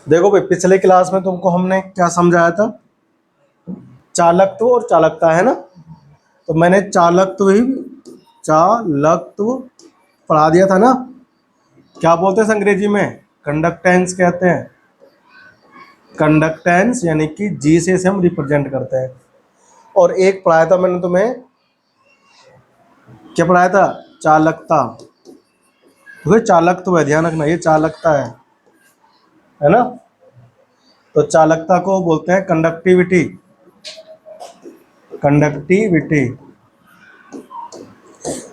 देखो भाई, पिछले क्लास में तुमको हमने क्या समझाया था? चालकत्व और चालकता, है ना? तो मैंने चालकत्व पढ़ा दिया था ना। क्या बोलते हैं अंग्रेजी में? कंडक्टेंस कहते हैं। कंडक्टेंस यानी कि जी से इसे हम रिप्रेजेंट करते हैं। और एक पढ़ाया था मैंने तुम्हें, क्या पढ़ाया था? चालकता। तो चालकत्व है, ध्यान रखना, ये चालकता है ना? तो चालकता को बोलते हैं कंडक्टिविटी। कंडक्टिविटी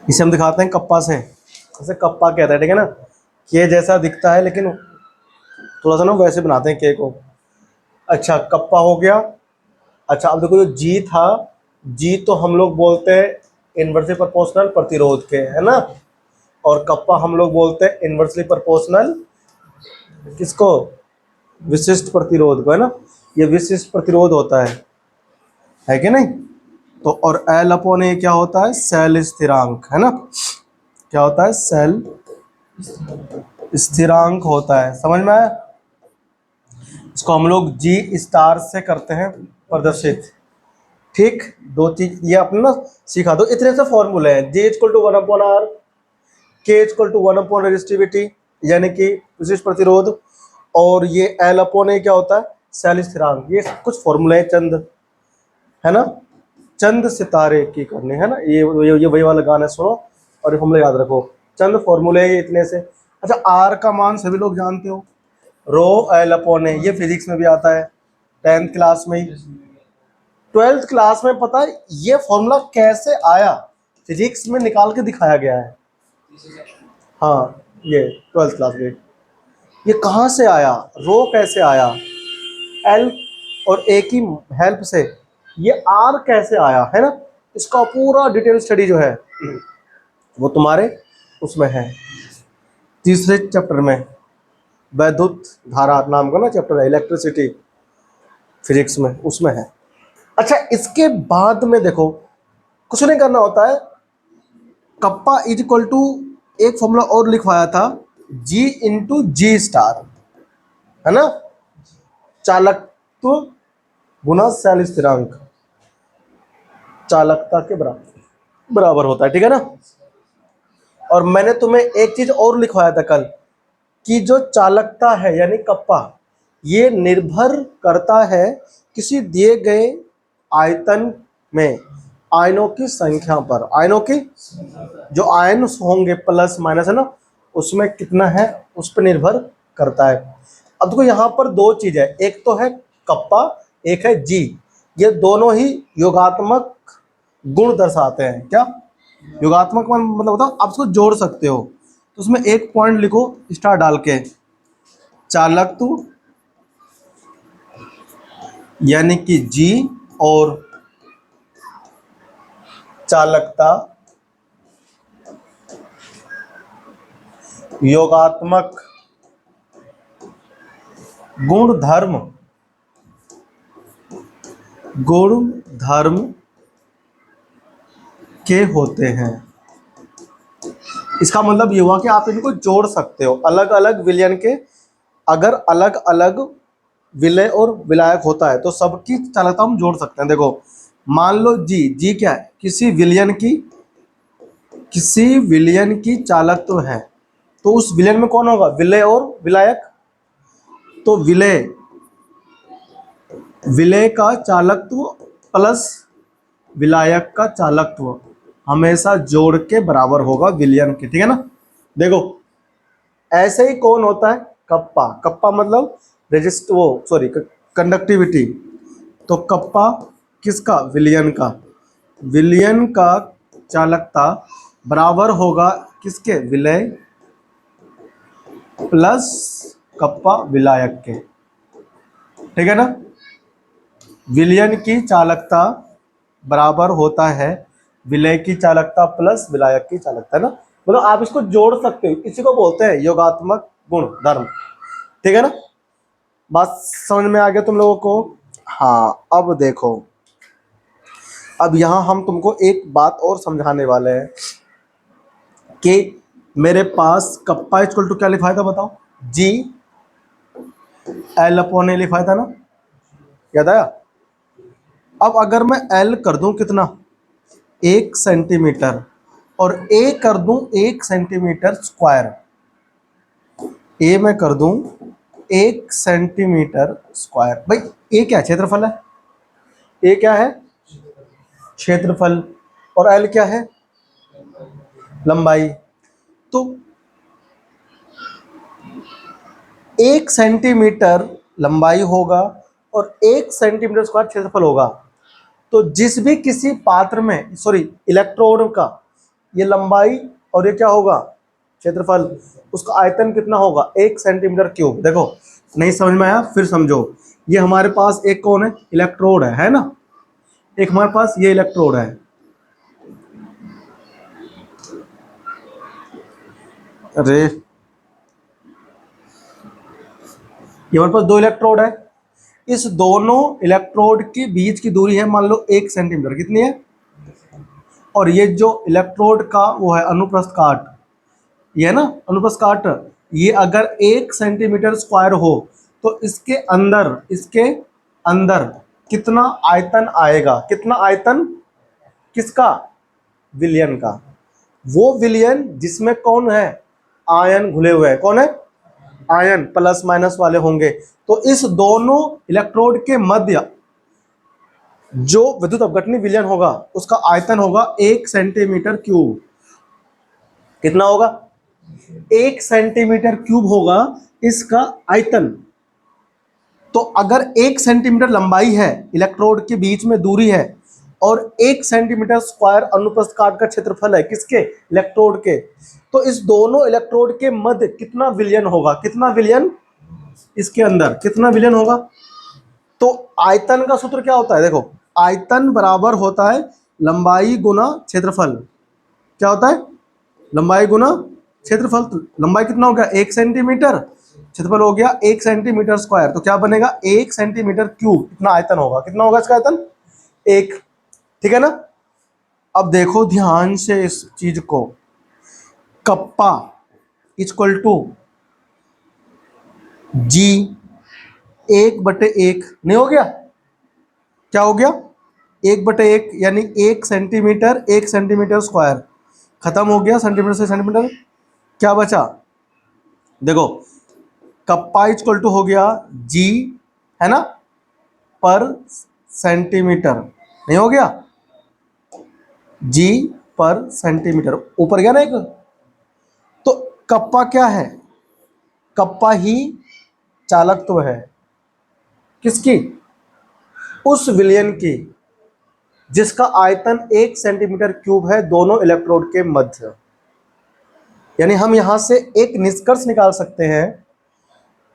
इसे हम दिखाते हैं कप्पा से। जैसे कप्पा कहता है, ठीक है ना? के जैसा दिखता है लेकिन थोड़ा सा ना वैसे बनाते हैं के को। अच्छा, कप्पा हो गया। अच्छा, अब देखो, जो जी था, जी तो हम लोग बोलते हैं इन्वर्सली प्रोपोर्शनल प्रतिरोध के, है ना? और कप्पा हम लोग बोलते हैं इन्वर्सली प्रोपोर्शनल किसको? विशिष्ट प्रतिरोध को, है ना? ये विशिष्ट प्रतिरोध होता है कि नहीं? तो और एल अपॉन ए क्या होता है? सेल स्थिरांक, है ना? क्या होता है? सेल स्थिरांक होता है। समझ में आया? इसको हम लोग जी स्टार से करते हैं प्रदर्शित। ठीक, दो चीज ये अपने ना सिखा दो। इतने से फॉर्मूले हैं, जे इक्वल टू 1/r, के इक्वल टू 1 रेजिस्टिविटी यानी कि विशिष्ट प्रतिरोध, और ये एल अपॉन ए क्या होता है? सेल स्थिरांक। ये कुछ फॉर्मूले हैं चंद, है ना? चंद सितारे की करनी, है ना? ये वही वाला गाना सुनो और फॉर्मूले याद रखो। चंद फॉर्मूले ये इतने से। अच्छा, आर का मान सभी लोग जानते हो, रो एल अपॉन ए। ये फिजिक्स में भी आता है, 10th क्लास में ही। 12th क्लास में पता है ये फॉर्मूला कैसे आया? फिजिक्स में निकाल के दिखाया गया है। हाँ, ये 12th क्लास में ये कहाँ से आया, रो कैसे आया, एल और ए की हेल्प से ये आर कैसे आया, है ना? इसका पूरा डिटेल स्टडी जो है वो तुम्हारे उसमें है, तीसरे चैप्टर में। वैद्युत धारा नाम का ना चैप्टर है, इलेक्ट्रिसिटी फिजिक्स में, उसमें है। अच्छा, इसके बाद में देखो, कुछ नहीं करना होता है। कप्पा इज इक्वल टू, एक फॉर्मूला और लिखवाया था, जी इंटू जी स्टार, है ना? चालकत्व गुना सेल स्थिरांक चालकता के बराबर होता है, ठीक है ना? और मैंने तुम्हें एक चीज और लिखवाया था कल, कि जो चालकता है यानी कप्पा, ये निर्भर करता है किसी दिए गए आयतन में आयनों की संख्या पर। आयनों की जो आयन होंगे प्लस माइनस, है ना, उसमें कितना है उस पर निर्भर करता है। अब देखो, यहाँ पर दो चीज है, एक तो है कप्पा, एक है जी। ये दोनों ही योगात्मक गुण दर्शाते हैं। क्या योगात्मक मतलब बताओ? आप इसको जोड़ सकते हो, तो उसमें एक पॉइंट लिखो स्टार डाल के, चालकत्व यानी कि जी और चालकता योगात्मक गुण धर्म के होते हैं। इसका मतलब ये हुआ कि आप इनको जोड़ सकते हो, अलग अलग विलयन के। अगर अलग अलग विलय और विलायक होता है तो सबकी चालकता हम जोड़ सकते हैं। देखो, मान लो जी, जी क्या है? किसी विलयन की चालकत्व है, तो उस विलयन में कौन होगा? विलय और विलायक। तो विलय का चालकत्व प्लस विलायक का चालकत्व हमेशा जोड़ के बराबर होगा विलयन के, ठीक है ना? देखो, ऐसे ही कौन होता है? कप्पा। कप्पा मतलब कंडक्टिविटी। तो कप्पा किसका? विलयन का। विलयन का चालकता बराबर होगा किसके? विलय प्लस कप्पा विलायक के, ठीक है ना? विलयन की चालकता बराबर होता है विलय की चालकता प्लस विलायक की चालकता, है ना? मतलब आप इसको जोड़ सकते हो, इसी को बोलते हैं योगात्मक गुण धर्म, ठीक है ना? बात समझ में आ गया तुम लोगों को? हाँ, अब देखो, अब यहां हम तुमको एक बात और समझाने वाले हैं कि मेरे पास कप्पा इक्वल टू क्या लिखा था बताओ? जी एल अपॉन ए लिखा था ना, याद आया। अब अगर मैं एल कर दूं कितना, 1 सेंटीमीटर, और ए कर दूं 1 सेंटीमीटर स्क्वायर, ए मैं कर दूं 1 सेंटीमीटर स्क्वायर। भाई ए क्या है, क्षेत्रफल है, ए क्या है, क्षेत्रफल, और एल क्या है, लंबाई। तो 1 सेंटीमीटर लंबाई होगा और 1 सेंटीमीटर स्क्वायर क्षेत्रफल होगा। तो जिस भी किसी पात्र में, सॉरी इलेक्ट्रोड का, ये लंबाई और ये क्या होगा, क्षेत्रफल, उसका आयतन कितना होगा, 1 सेंटीमीटर क्यूब। देखो नहीं समझ में आया फिर समझो। ये हमारे पास एक कौन है, इलेक्ट्रोड है ना, एक हमारे पास ये इलेक्ट्रोड है। अरे ये हमारे पास 2 इलेक्ट्रोड है, इस दोनों इलेक्ट्रोड के बीच की दूरी है मान लो 1 सेंटीमीटर, कितनी है, और ये जो इलेक्ट्रोड का वो है अनुप्रस्थ काट, ये है ना अनुप्रस्थ काट, ये अगर 1 सेंटीमीटर स्क्वायर हो तो इसके अंदर कितना आयतन आएगा, कितना आयतन, किसका, विलयन का। वो विलयन जिसमें कौन है, आयन घुले हुए हैं, कौन है, आयन प्लस माइनस वाले होंगे। तो इस दोनों इलेक्ट्रोड के मध्य जो विद्युत अपघटनी विलयन होगा उसका आयतन होगा 1 सेंटीमीटर क्यूब। कितना होगा, 1 सेंटीमीटर क्यूब होगा इसका आयतन। तो अगर 1 सेंटीमीटर लंबाई है, इलेक्ट्रोड के बीच में दूरी है, और 1 सेंटीमीटर स्क्वायर अनुप्रस्थ काट का क्षेत्रफल है, किसके, इलेक्ट्रोड के, तो इस दोनों इलेक्ट्रोड के मध्य कितना विलयन होगा, कितना विलयन, इसके अंदर कितना विलयन होगा। तो आयतन का सूत्र क्या होता है, देखो आयतन बराबर होता है लंबाई गुना क्षेत्रफल। क्या होता है, लंबाई गुना क्षेत्रफल। तो लंबाई कितना हो गया, 1 सेंटीमीटर, क्षेत्रफल हो गया 1 सेंटीमीटर स्क्वायर। तो क्या बनेगा, 1 सेंटीमीटर क्यूब, इतना आयतन होगा। कितना होगा इसका आयतन, 1। ठीक है ना। अब देखो ध्यान से इस चीज को, कप्पा इक्वल टू जी 1/1 नहीं हो गया, क्या हो गया, 1/1 यानी 1 सेंटीमीटर 1 सेंटीमीटर स्क्वायर, खत्म हो गया सेंटीमीटर से सेंटीमीटर। क्या बचा, देखो कप्पा इक्वल टू हो गया जी, है ना, पर सेंटीमीटर, नहीं हो गया, जी पर सेंटीमीटर, ऊपर गया ना एक। तो कप्पा क्या है, कप्पा ही चालकत्व है, किसकी, उस विलयन की जिसका आयतन 1 सेंटीमीटर क्यूब है दोनों इलेक्ट्रोड के मध्य। यानी हम यहां से एक निष्कर्ष निकाल सकते हैं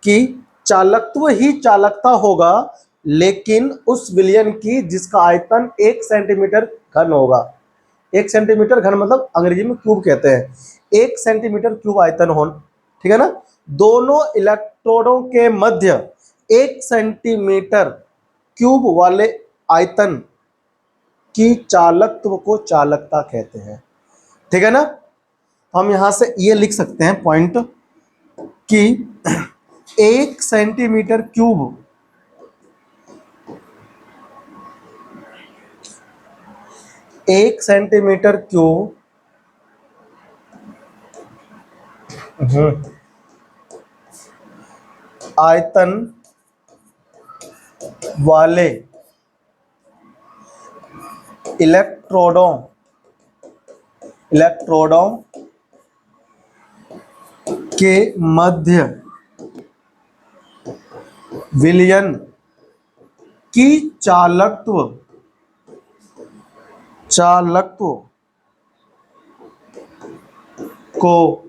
कि चालकत्व ही चालकता होगा, लेकिन उस विलयन की जिसका आयतन 1 सेंटीमीटर घन होगा। 1 सेंटीमीटर घन मतलब अंग्रेजी में क्यूब कहते हैं, 1 सेंटीमीटर क्यूब आयतन हो, ठीक है ना। दोनों इलेक्ट्रोडों के मध्य 1 सेंटीमीटर क्यूब वाले आयतन की चालकत्व को चालकता कहते हैं। ठीक है ना। हम यहां से ये लिख सकते हैं पॉइंट कि 1 सेंटीमीटर क्यूब, 1 सेंटीमीटर क्यूब आयतन वाले इलेक्ट्रोडों के मध्य विलयन की चालकत्व को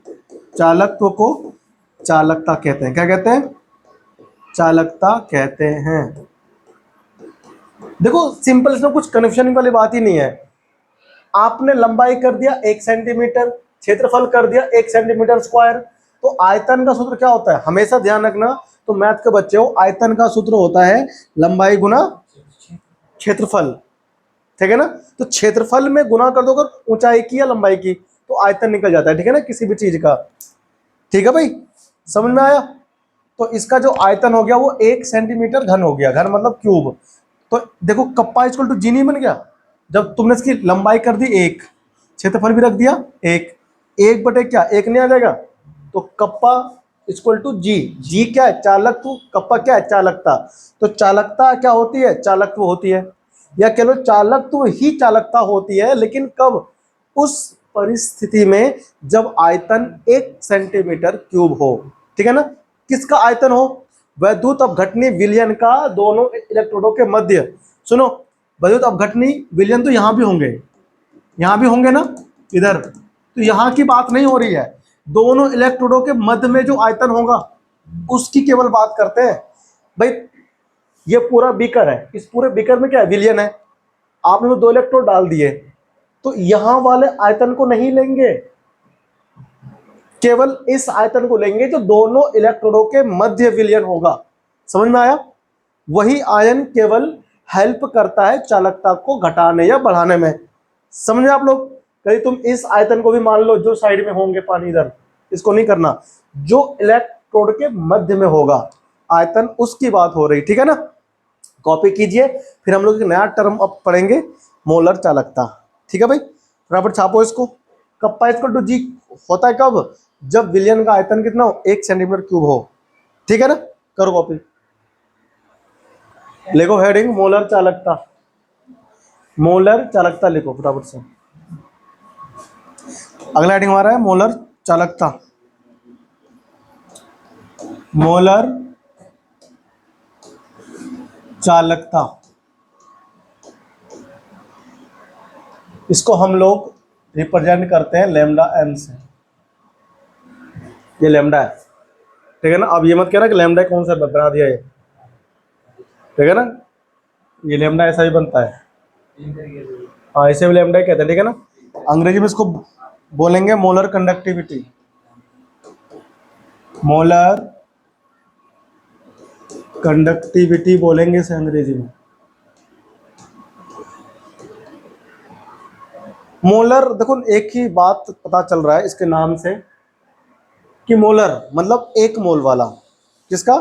चालकता कहते हैं। क्या कहते हैं, चालकता कहते हैं। देखो सिंपल, इसमें कुछ कन्फ्यूजन वाली बात ही नहीं है। आपने लंबाई कर दिया 1 सेंटीमीटर, क्षेत्रफल कर दिया 1 सेंटीमीटर स्क्वायर, तो आयतन का सूत्र क्या होता है, हमेशा ध्यान रखना। तो मैथ के बच्चे हो, आयतन का सूत्र होता है लंबाई गुना क्षेत्रफल। ठीक है ना। तो क्षेत्रफल में गुना कर दो अगर ऊंचाई की या लंबाई की, तो आयतन निकल जाता है। ठीक है ना, किसी भी चीज का। ठीक है भाई, समझ में आया। तो इसका जो आयतन हो गया वो 1 सेंटीमीटर घन हो गया, घन मतलब क्यूब। तो देखो कप्पा इक्वल टू जी नहीं बन गया, जब तुमने इसकी लंबाई कर दी 1, क्षेत्रफल भी रख दिया 1, 1 बटे क्या 1 नहीं आ जाएगा, तो कप्पा इक्वल टू जी। जी क्या है, चालकत्व, कप्पा क्या है, चालकता। तो चालकता क्या होती है, चालकत्व होती है, या कह लो चालकत्व ही चालकता होती है, लेकिन कब, उस परिस्थिति में जब आयतन 1 सेंटीमीटर क्यूब हो, ठीक है ना। किसका आयतन हो, वैद्युत अपघटनी विलयन का दोनों इलेक्ट्रोडों के मध्य। सुनो, वैद्युत अपघटनी विलयन तो यहां भी होंगे, यहां भी होंगे ना, इधर, तो यहां की बात नहीं हो रही है, दोनों इलेक्ट्रोडों के मध्य में जो आयतन होगा उसकी केवल बात करते हैं। भाई ये पूरा बीकर है, इस पूरे बीकर में क्या है, विलयन है, आपने तो 2 इलेक्ट्रोड डाल दिए, तो यहां वाले आयतन को नहीं लेंगे, केवल इस आयतन को लेंगे जो दोनों इलेक्ट्रोडों के मध्य विलयन होगा। समझ में आया, वही आयन केवल हेल्प करता है चालकता को घटाने या बढ़ाने में। समझे आप लोग, कहीं तुम इस आयतन को भी मान लो जो साइड में होंगे पानी इधर, इसको नहीं करना, जो इलेक्ट्रोड के मध्य में होगा आयतन, उसकी बात हो रही, ठीक है ना। कॉपी कीजिए, फिर हम लोग एक नया टर्म अब पढ़ेंगे, मोलर चालकता, ठीक है भाई, फटाफट छापो इसको। कप्पा इक्वल टू जी होता है कब, जब विलयन का आयतन कितना हो, 1 सेंटीमीटर क्यूब हो, ठीक है ना। करो कॉपी, लिखो हेडिंग मोलर चालकता, मोलर चालकता लिखो फटाफट से। अगला हेडिंग हमारा है मोलर चालकता, मोलर चालकता। इसको हम लोग रिप्रेजेंट करते हैं लैम्डा एम से, ये लैम्डा है, ठीक है ना। अब ये मत कहना कि लैम्डा कौन सा बना दिया ये, ठीक है ना, ये लैम्डा ऐसा ही बनता है, हाँ इसे भी लैम्डा कहते हैं, ठीक है ना। अंग्रेजी में इसको बोलेंगे मोलर कंडक्टिविटी, मोलर कंडक्टिविटी बोलेंगे इसे अंग्रेजी में। मोलर, देखो एक ही बात पता चल रहा है इसके नाम से कि मोलर मतलब 1 मोल वाला, किसका,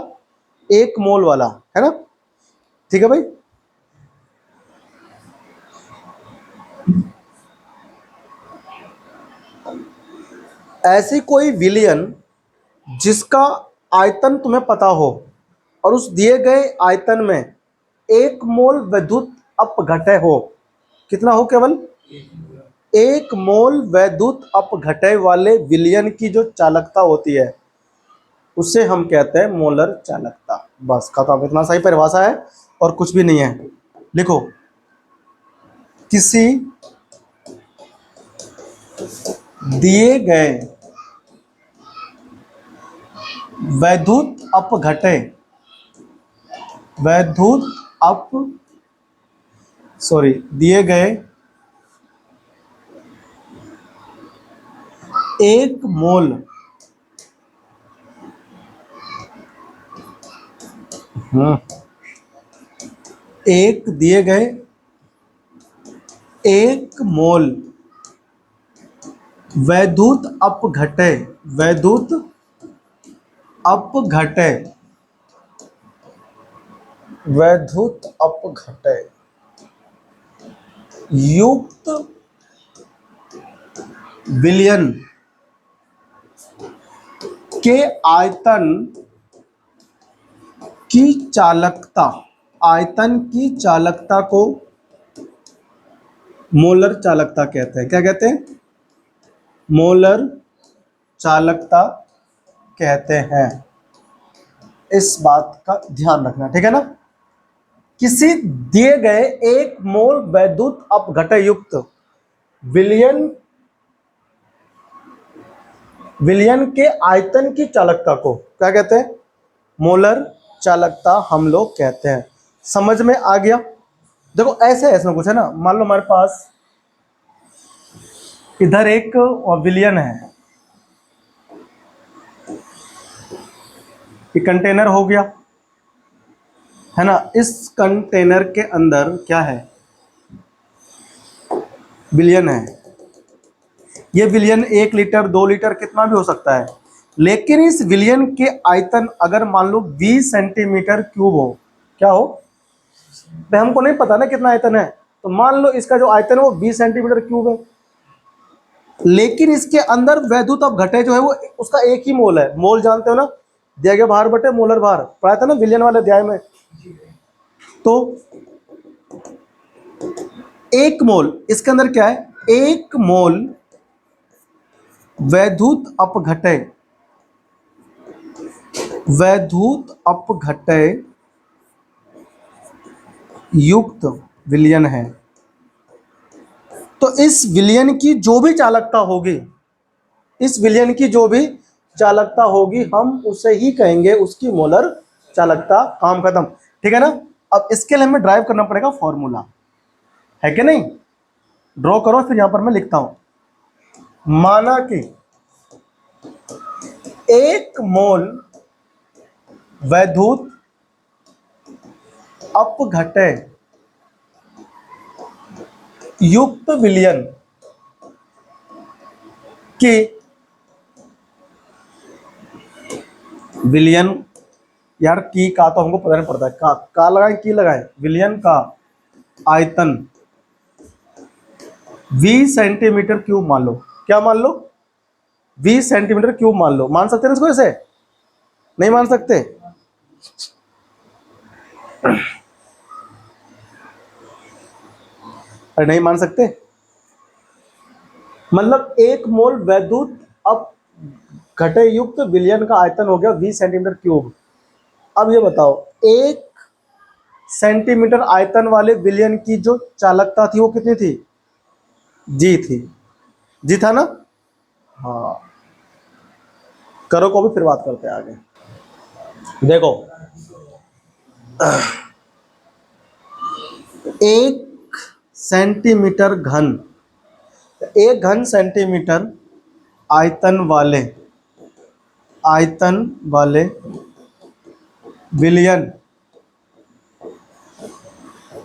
1 मोल वाला, है ना, ठीक है भाई। ऐसी कोई विलयन जिसका आयतन तुम्हें पता हो और उस दिए गए आयतन में 1 मोल वैद्युत अपघटय हो, कितना हो, केवल 1 मोल वैद्युत अपघटय वाले विलयन की जो चालकता होती है उसे हम कहते हैं मोलर चालकता। बस खत्म, इतना सही परिभाषा है और कुछ भी नहीं है। लिखो, किसी दिए गए वैद्युत अपघटय, वैद्युत अप सॉरी दिए गए 1 मोल एक दिए गए 1 मोल वैद्युत अपघटय, वैद्युत अपघटय, वैद्युत अपघटय युक्त विलयन के आयतन की चालकता, आयतन की चालकता को मोलर चालकता कहते हैं। क्या कहते हैं, मोलर चालकता कहते हैं, इस बात का ध्यान रखना, ठीक है ना। किसी दिए गए 1 मोल वैद्युत अपघटय युक्त विलयन, विलयन के आयतन की चालकता को क्या कहते हैं, मोलर चालकता हम लोग कहते हैं। समझ में आ गया। देखो ऐसे है, इसमें कुछ है ना, मान लो हमारे पास इधर एक विलयन है, ये कंटेनर हो गया, है ना। इस कंटेनर के अंदर क्या है, विलयन है। ये विलयन 1 लीटर 2 लीटर कितना भी हो सकता है, लेकिन इस विलयन के आयतन अगर मान लो 20 सेंटीमीटर क्यूब हो, क्या हो, भाई हमको नहीं पता ना कितना आयतन है, तो मान लो इसका जो आयतन है वो 20 सेंटीमीटर क्यूब है, लेकिन इसके अंदर वैद्युत अपघटय जो है वो उसका एक ही मोल है। मोल जानते हो ना, दिया गया भार बटे मोलर भार, पढ़ा था ना विलयन वाले अध्याय में। तो एक मोल, इसके अंदर क्या है, एक मोल वैद्युत अपघटय, वैद्युत अपघटय युक्त विलयन है। तो इस विलयन की जो भी चालकता होगी, इस विलयन की जो भी चालकता होगी हम उसे ही कहेंगे उसकी मोलर चालकता। काम खत्म, ठीक है ना। अब इसके लिए हमें ड्राइव करना पड़ेगा फॉर्मूला, है कि नहीं, ड्रॉ करो, फिर यहां पर मैं लिखता हूं। माना कि एक मोल वैद्युत अपघटय युक्त विलयन की, विलयन, यार की का तो हमको पता नहीं पड़ता है, का लगाएं की लगाएं, विलयन का आयतन 20 सेंटीमीटर क्यूब मान लो, क्या मान लो, 20 सेंटीमीटर क्यूब मान लो। मान सकते हैं इसको ऐसे, नहीं मान सकते, अरे नहीं मान सकते, मतलब एक मोल वैद्युत अपघटय युक्त विलयन का आयतन हो गया 20 सेंटीमीटर क्यूब। अब ये बताओ, एक सेंटीमीटर आयतन वाले विलयन की जो चालकता थी वो कितनी थी, जी थी, जी था ना। हाँ, करो को भी फिर बात करते हैं आगे। देखो, एक सेंटीमीटर घन, एक घन सेंटीमीटर आयतन वाले, आयतन वाले विलयन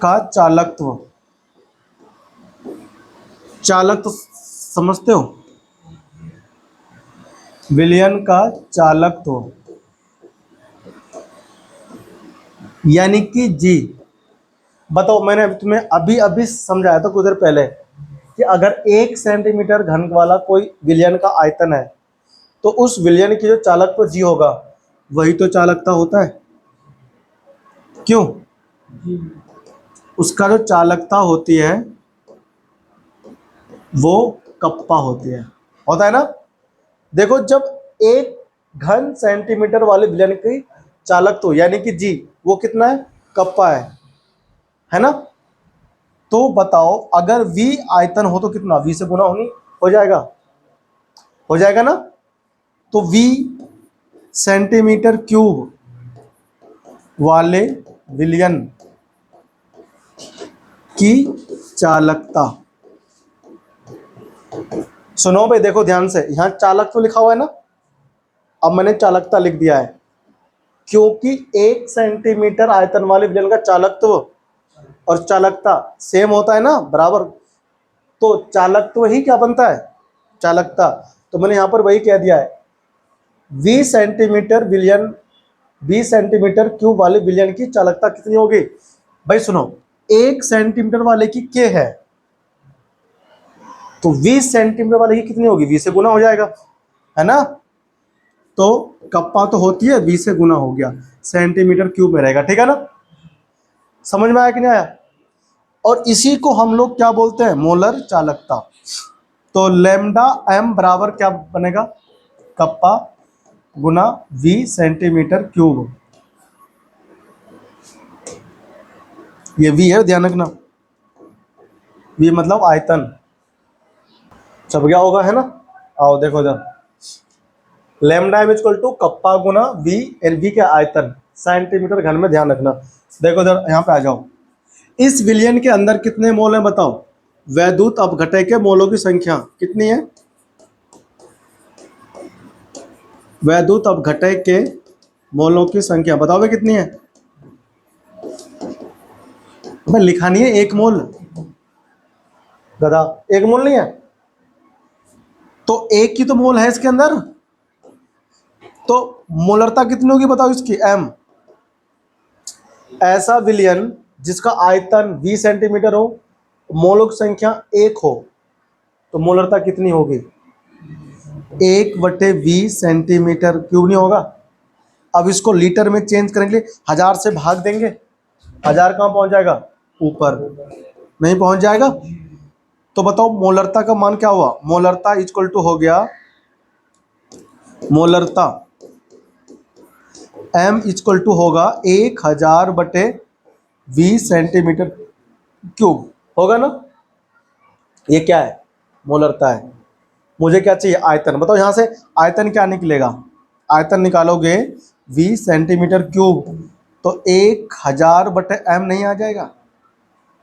का चालकत्व, चालकत्व समझते हो, विलयन का चालकत्व यानी कि जी। बताओ, मैंने तुम्हें अभी अभी समझाया था कुछ देर पहले कि अगर 1 सेंटीमीटर घन वाला कोई विलयन का आयतन है तो उस विलयन की जो चालकत्व जी होगा वही तो चालकता होता है, क्यों, उसका जो चालकता होती है वो कप्पा होती है, होता है ना। देखो, जब एक घन सेंटीमीटर वाले विलयन की चालकत्व यानी कि जी वो कितना है, कप्पा है ना। तो बताओ, अगर v आयतन हो तो कितना, v से गुना होनी, हो जाएगा, हो जाएगा ना। तो v सेंटीमीटर क्यूब वाले विलयन की चालकता, सुनो भाई, देखो ध्यान से, यहां चालकत्व लिखा हुआ है ना, अब मैंने चालकता लिख दिया है, क्योंकि 1 सेंटीमीटर आयतन वाले विलयन का चालकत्व और चालकता सेम होता है ना, बराबर। तो चालकत्व ही क्या बनता है, चालकता। तो मैंने यहां पर वही कह दिया है, 20 सेंटीमीटर विलयन, 20 सेंटीमीटर क्यूब वाले विलयन की चालकता कितनी होगी। भाई सुनो, 1 सेंटीमीटर वाले की के है, तो 20 सेंटीमीटर वाले की कितनी होगी, 20 से गुना हो जाएगा, है ना। तो कप्पा तो होती है, 20 से गुना हो गया, सेंटीमीटर क्यूब में रहेगा, ठीक है ना। समझ में आया कि नहीं आया। और इसी को हम लोग क्या बोलते हैं, मोलर चालकता। तो लैम्डा एम बराबर क्या बनेगा, कप्पा गुना v सेंटीमीटर क्यूब, ये v है, ध्यान रखना, v मतलब आयतन, सब क्या होगा, है ना। आओ देखो इधर, lambda m equal to kappa गुना v, और v के आयतन सेंटीमीटर घन में, ध्यान रखना। देखो इधर, यहाँ पे आ जाओ, इस विलयन के अंदर कितने मोल हैं बताओ, वैद्युत अपघटय के मोलों की संख्या कितनी है, वैद्युत अपघटय के मोलों की संख्या बताओ भाई कितनी है। भाई लिखा नहीं है एक मोल, गधा, एक मोल नहीं है, तो एक की तो मोल है इसके अंदर, तो मोलरता कितनी होगी बताओ इसकी, m। ऐसा विलयन जिसका आयतन 20 सेंटीमीटर हो, मोलक संख्या 1 हो, तो मोलरता कितनी होगी, 1/20 सेंटीमीटर क्यूब नहीं होगा। अब इसको लीटर में चेंज करेंगे, 1000 से भाग देंगे, 1000 कहाँ पहुंच जाएगा, ऊपर नहीं पहुंच जाएगा। तो बताओ मोलरता का मान क्या हुआ, मोलरता इक्वल टू हो गया, मोलरता m इक्वल टू होगा 1000/20 सेंटीमीटर क्यूब होगा ना। ये क्या है, मोलरता है। मुझे क्या चाहिए, आयतन। बताओ यहाँ से आयतन क्या निकलेगा, आयतन निकालोगे 20 सेंटीमीटर क्यूब, तो 1000/m नहीं आ जाएगा,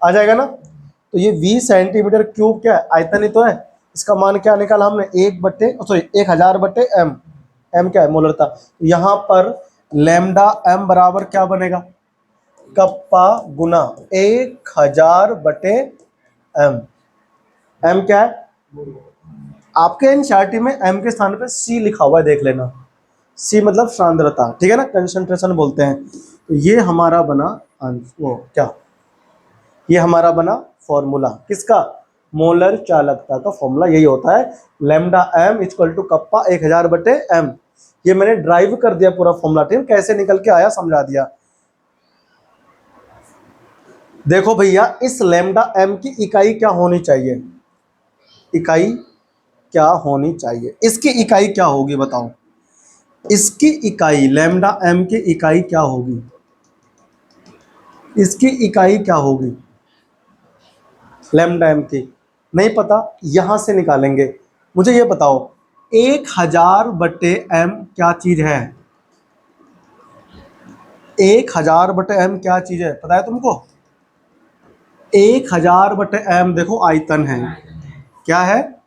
आ जाएगा ना। तो ये 20 सेंटीमीटर क्यूब क्या है, आयतन ही तो है। इसका मान क्या निकाला हमने, 1000/m। m क्या है, मोलरता। यहाँ पर लैम्डा m बराबर क्या बनेगा, कप्पा गुना 1000/m। m क्या है, आपके एनसीईआरटी में m के स्थान पे c लिखा हुआ है, देख लेना। c मतलब सांद्रता, ठीक है ना, कंसंट्रेशन बोलते हैं। तो ये हमारा बना वो क्या, ये हमारा बना फॉर्मूला किसका, मोलर चालकता का फॉर्मूला यही होता है, lambda m equal to kappa 1000/m। ये मैंने ड्राइव कर दिया पूरा फॉर्मूला, ठीक है, कैसे निकल के आया समझा दिया। देखो भैया, इस लैम्डा m की इकाई क्या होनी चाहिए, इकाई क्या होनी चाहिए, इसकी इकाई क्या होगी बताओ, इसकी इकाई लैम्डा m की इकाई क्या होगी, इसकी इकाई क्या होगी, लैम्डा m की नहीं पता, यहां से निकालेंगे। मुझे ये बताओ 1000/m क्या चीज है, 1000/m क्या चीज है, पता है तुमको, 1000/m देखो आयतन है, क्या है,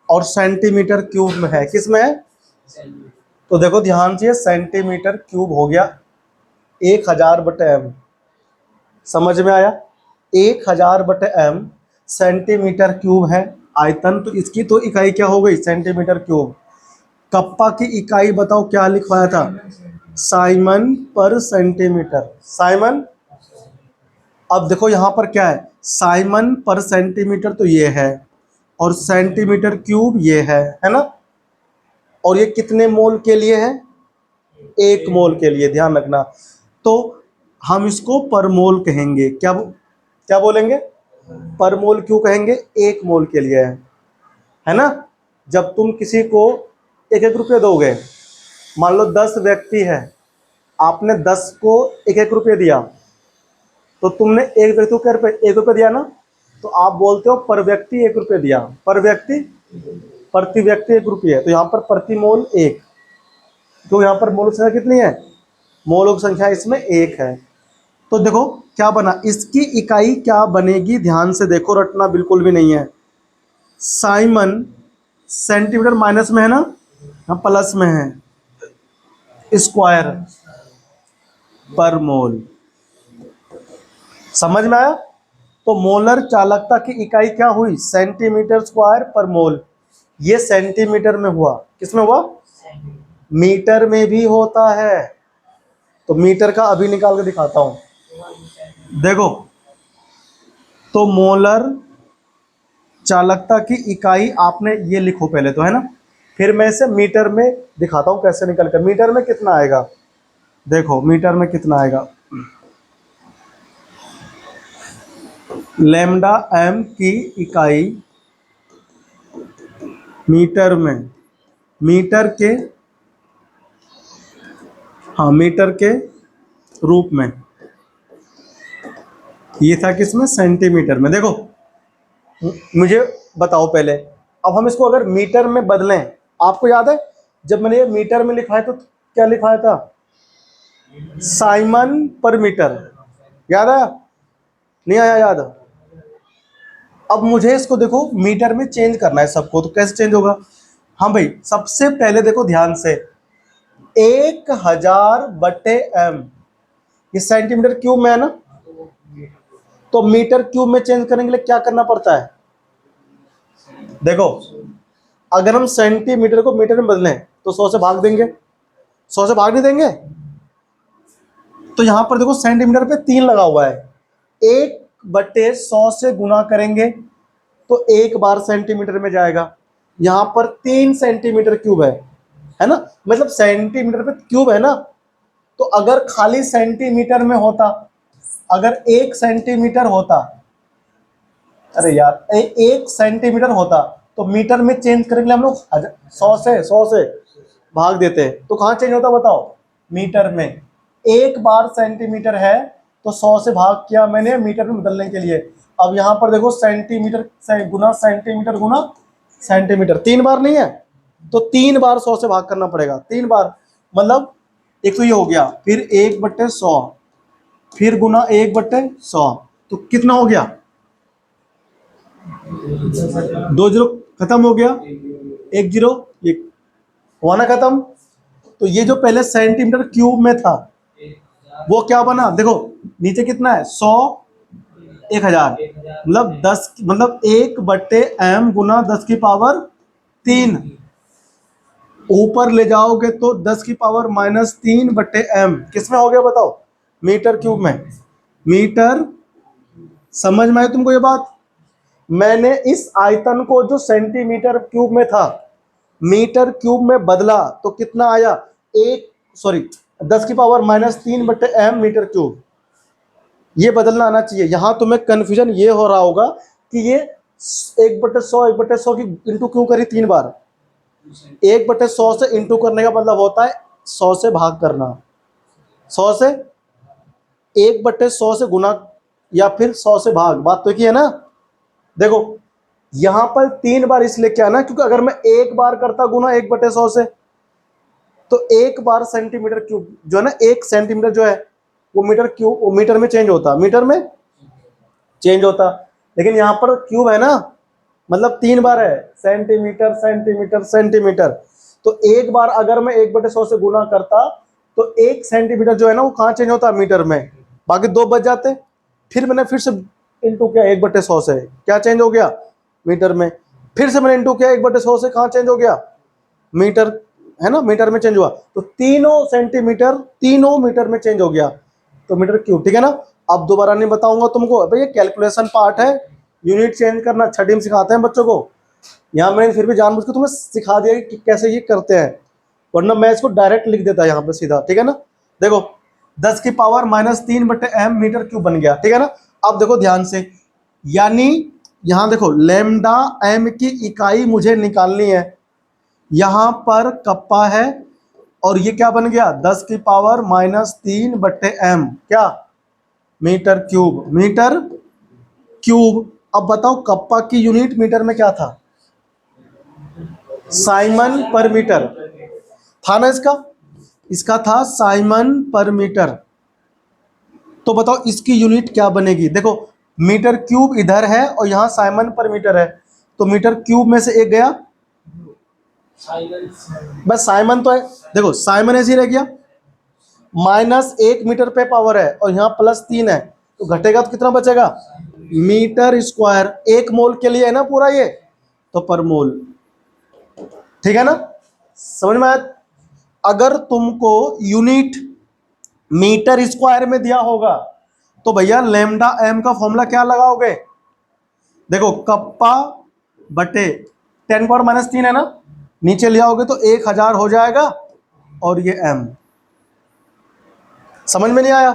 और सेंटीमीटर क्यूब में है, किस में है, तो देखो ध्यान से, सेंटीमीटर क्यूब हो गया 1000/m, समझ में आया, 1000/m सेंटीमीटर क्यूब है आयतन, तो इसकी तो इकाई क्या हो गई, सेंटीमीटर क्यूब। कप्पा की इकाई बताओ क्या लिखवाया था, साइमन पर सेंटीमीटर, साइमन। अब देखो यहां पर क्या है, साइमन पर सेंटीमीटर तो ये है, और सेंटीमीटर क्यूब ये है ना। और ये कितने मोल के लिए है, 1 मोल के लिए, ध्यान रखना। तो हम इसको पर मोल कहेंगे, क्या क्या बोलेंगे, पर मोल क्यों कहेंगे, 1 मोल के लिए है ना। जब तुम किसी को 1-1 रुपये दोगे, मान लो 10 व्यक्ति है, आपने 10 को 1-1 रुपये दिया, तो तुमने एक व्यक्ति को 1 रुपये दिया ना, तो आप बोलते हो पर व्यक्ति 1 रुपये दिया, पर व्यक्ति, प्रति व्यक्ति 1 रुपये, तो यहाँ पर प्रति मोल 1, तो यहाँ पर मोल संख्या कितनी है, मोलों की संख्या इसमें 1 है। तो देखो क्या बना, इसकी इकाई क्या बनेगी, ध्यान से देखो, रटना बिल्कुल भी नहीं है। साइमन सेंटीमीटर माइनस में है ना, हाँ प्लस में है, स्क्वायर पर मोल, समझ में आया। तो मोलर चालकता की इकाई क्या हुई, सेंटीमीटर स्क्वायर पर मोल। ये सेंटीमीटर में हुआ, किसमें हुआ, मीटर में भी होता है। तो मीटर का अभी निकाल के दिखाता हूं, देखो। तो मोलर चालकता की इकाई आपने ये लिखो पहले तो, है ना, फिर मैं इसे मीटर में दिखाता हूं कैसे निकल कर। मीटर में कितना आएगा, देखो मीटर में कितना आएगा, लैम्डा m की इकाई मीटर में, मीटर के, हाँ मीटर के रूप में, ये था किसमें, सेंटीमीटर में। देखो मुझे बताओ पहले, अब हम इसको अगर मीटर में बदलें, आपको याद है जब मैंने ये मीटर में लिखा है तो क्या लिखवाया था, साइमन पर मीटर, याद आया, नहीं आया याद। अब मुझे इसको देखो मीटर में चेंज करना है सबको, तो कैसे चेंज होगा, हाँ भाई सबसे पहले देखो ध्यान से, 1000/m, ये सेंटीमीटर क्यूब में है ना, तो मीटर क्यूब में चेंज करने के लिए क्या करना पड़ता है, देखो अगर हम सेंटीमीटर को मीटर में बदलें तो 100 से भाग देंगे, 100 से भाग नहीं देंगे? तो यहां पर देखो सेंटीमीटर पे 3 लगा हुआ है, 1/100 से गुना करेंगे तो 1 बार सेंटीमीटर में जाएगा। यहां पर 3 सेंटीमीटर क्यूब है ना, मतलब सेंटीमीटर पे क्यूब है ना। तो अगर खाली सेंटीमीटर में होता, अगर 1 सेंटीमीटर होता, अरे यार 1 सेंटीमीटर होता तो मीटर में चेंज करेंगे हम लोग 100 से भाग देते हैं, तो कहाँ चेंज होता बताओ? मीटर में। 1 बार सेंटीमीटर है तो 100 से भाग किया मैंने मीटर में बदलने के लिए। अब यहाँ पर देखो सेंटीमीटर गुना सेंटीमीटर गुना सेंटीमीटर, 3 बार नहीं है तो 3 बार 100 से भाग करना पड़ेगा, 3 बार। मतलब एक तो ये हो गया, फिर 1/100, फिर गुना 1/100, तो कितना हो गया? 2 जीरो खत्म हो गया, 1 जीरो, ये हुआ ना खत्म। तो ये जो पहले सेंटीमीटर क्यूब में था वो क्या बना? देखो नीचे कितना है, 100, 1000, मतलब 10, मतलब 1/m गुना 10 की पावर 3। ऊपर ले जाओगे तो 10 की पावर -3/m, किस में हो गया बताओ? मीटर क्यूब में। मीटर, समझ में आई तुमको ये बात? मैंने इस आयतन को जो सेंटीमीटर क्यूब में था मीटर क्यूब में बदला तो कितना आया? 10 की पावर -3/m मीटर क्यूब। ये बदलना आना चाहिए। यहां तुम्हें कंफ्यूजन ये हो रहा होगा कि ये 1/100 की इंटू क्यों करी 3 बार? 1/100 से इंटू करने का मतलब होता है 100 से भाग करना, 100 से 1/100 से गुना या फिर 100 से भाग। बात तो की है ना? देखो यहां पर 3 बार इसलिए क्या ना, क्योंकि अगर मैं 1 बार करता गुना 1/100 से तो 1 बार सेंटीमीटर क्यूब जो है ना, 1 सेंटीमीटर जो है वो मीटर क्यूब, वो मीटर में चेंज होता, मीटर में चेंज होता। लेकिन यहां पर क्यूब है ना, मतलब 3 बार है, सेंटीमीटर सेंटीमीटर सेंटीमीटर। तो 1 बार अगर मैं 1/100 से गुना करता तो 1 सेंटीमीटर जो है ना वो कहाँ चेंज होता? मीटर में। बाकी 2 बच जाते। फिर मैंने फिर से इंटू किया 1/100 से, क्या चेंज हो गया? मीटर में। फिर से मैंने इंटू किया 1/100 से, कहाँ चेंज हो गया? मीटर, है ना, मीटर में चेंज हुआ। तो तीनों सेंटीमीटर तीनों मीटर में चेंज हो गया, तो मीटर क्यूब। ठीक है ना? अब दोबारा नहीं बताऊंगा तुमको, भाई ये कैलकुलेशन पार्ट है, यूनिट चेंज करना छठी में सिखाते हैं बच्चों को। यहाँ मैंने फिर भी जानबूझ के तुम्हें सिखा दिया कि कैसे ये करते हैं, वरना मैं इसको डायरेक्ट लिख देता यहाँ पे सीधा। ठीक है ना? देखो 10 की पावर -3/m मीटर क्यूब बन गया। ठीक है ना? अब देखो ध्यान से, यानी यहाँ देखो लैम्डा m की इकाई मुझे निकालनी है। यहां पर कप्पा है और ये क्या बन गया? 10 की पावर -3/m, क्या? Metre cube, metre cube. अब बताओ कप्पा की यूनिट मीटर में क्या था? साइमन पर मीटर था ना इसका, इसका था साइमन पर मीटर। तो बताओ इसकी यूनिट क्या बनेगी? देखो मीटर क्यूब इधर है और यहां साइमन पर मीटर है, तो मीटर क्यूब में से एक गया, बस साइमन तो है। देखो साइमन ऐसे ही रह गया, -1 मीटर पे पावर है और यहाँ +3 है, तो घटेगा तो कितना बचेगा? Metre square. 1 मोल के लिए है ना पूरा ये, तो पर मोल। ठीक है ना? समझ में आया? अगर तुमको यूनिट मीटर स्क्वायर में दिया होगा तो भैया लैम्डा m का फॉर्मूला क्या लगाओगे? देखो कप्पा बटे 10⁻³ है ना, नीचे ले आओगे तो 1000 हो जाएगा और ये m। समझ में नहीं आया?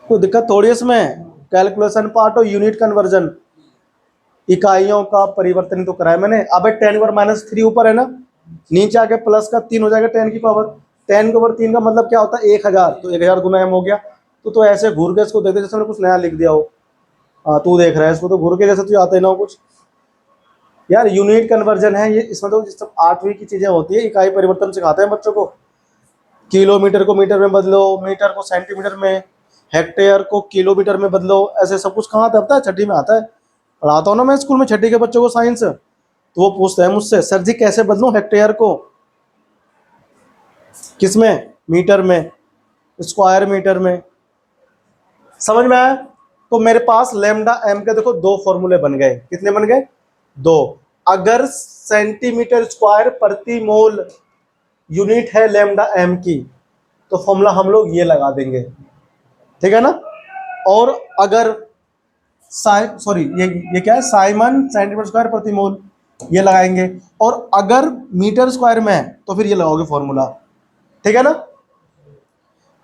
कोई दिक्कत थोड़ी इसमें, कैलकुलेशन पार्ट और यूनिट कन्वर्जन, इकाइयों का परिवर्तन तो कराया मैंने। अब 10⁻³ ऊपर है ना, नीचे आके प्लस का 3 हो जाएगा 10 की पावर। 10 के ऊपर 3 का मतलब क्या होता है? 1000, तो 1000 गुना m हो गया। तो ऐसे घूर के इसको देखते जैसे मैंने कुछ नया लिख दिया हो। हाँ तू देख रहा है इसको तो घूर के जैसे तुझे आता ही ना हो कुछ। यार यूनिट कन्वर्जन है ये, इसमें तो सब 8वीं की चीजें होती है। इकाई परिवर्तन सिखाते हैं बच्चों को, किलोमीटर को मीटर में बदलो, मीटर को सेंटीमीटर में, हेक्टेयर को किलोमीटर में बदलो, ऐसे सब कुछ कहाँ आता है? छठी में आता है। पढ़ाता हूँ ना मैं स्कूल में छठी के बच्चों को साइंस, तो वो पूछते हैं मुझसे, सर जी कैसे बदलूं हेक्टेयर को किसमें? मीटर में, स्क्वायर मीटर में। समझ में आया? तो मेरे पास लैम्डा m के देखो 2 फॉर्मूले बन गए। कितने बन गए? 2। अगर सेंटीमीटर स्क्वायर प्रति मोल यूनिट है लैम्डा एम की, तो फॉर्मूला हम लोग ये लगा देंगे, ठीक है ना। और अगर सॉरी ये क्या है, साइमन सेंटीमीटर स्क्वायर प्रति मोल, ये लगाएंगे। और अगर मीटर स्क्वायर में है तो फिर ये लगाओगे फॉर्मूला, ठीक है ना।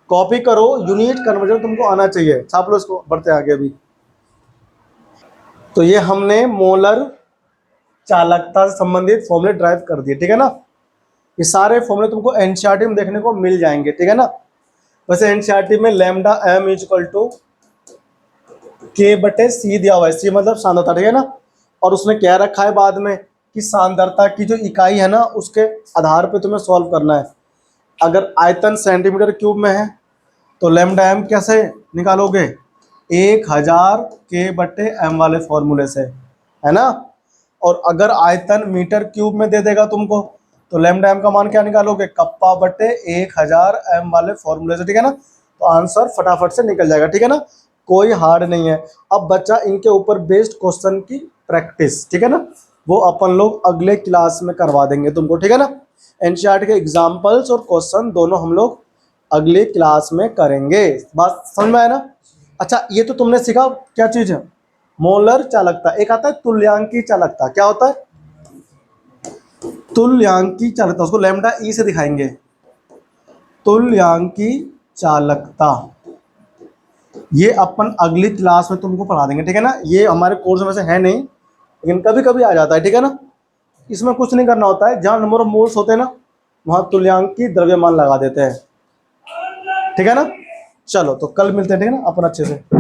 कॉपी करो, यूनिट कन्वर्जन तुमको आना चाहिए। छाप लो इसको, बढ़ते आगे अभी। तो ये हमने मोलर चालकता से संबंधित फॉर्मूले ड्राइव कर दिए, ठीक है ना। ये सारे फॉर्मूले तुमको एनसीईआरटी में देखने को मिल जाएंगे, ठीक है ना। वैसे एनसीईआरटी में lambda M is equal to K बटे सी दिया हुआ है, सी मतलब सांद्रता, ठीक है ना। और उसने क्या रखा है बाद में कि सांद्रता की जो इकाई है ना उसके आधार पे तुम्हें सॉल्व करना है। अगर आयतन सेंटीमीटर क्यूब में है तो लैम्डा एम कैसे निकालोगे, 1000 के बटे एम वाले फॉर्मूले से, है ना। और अगर आयतन मीटर क्यूब में दे देगा तुमको तो लैम्डा एम का मान क्या निकालोगे, कप्पा बटे 1000 एम वाले फॉर्मूले से, ठीक है ना। तो आंसर फटाफट से निकल जाएगा, ठीक है ना, कोई हार्ड नहीं है। अब बच्चा इनके ऊपर बेस्ड क्वेश्चन की प्रैक्टिस, ठीक है ना, वो अपन लोग अगले क्लास में करवा देंगे तुमको, ठीक है ना। एनसीईआरटी के एग्जाम्पल्स और क्वेश्चन दोनों हम लोग अगले क्लास में करेंगे। बात समझ में आया ना। अच्छा, ये तो तुमने सीखा क्या चीज है, मोलर चालकता। एक आता है तुल्यांकी चालकता, क्या होता है तुल्यांकी चालकता, उसको लैम्डा ई से दिखाएंगे। तुल्यांकी चालकता ये अपन अगली क्लास में तुमको पढ़ा देंगे, ठीक है ना। ये हमारे कोर्स में से है नहीं, लेकिन कभी कभी आ जाता है, ठीक है ना। इसमें कुछ नहीं करना होता है, जहाँ नंबर ऑफ मोल्स होते हैं ना वहाँ तुल्यांकी द्रव्यमान लगा देते हैं, ठीक है ना। चलो तो कल मिलते हैं, ठीक है ना, अपन अच्छे से।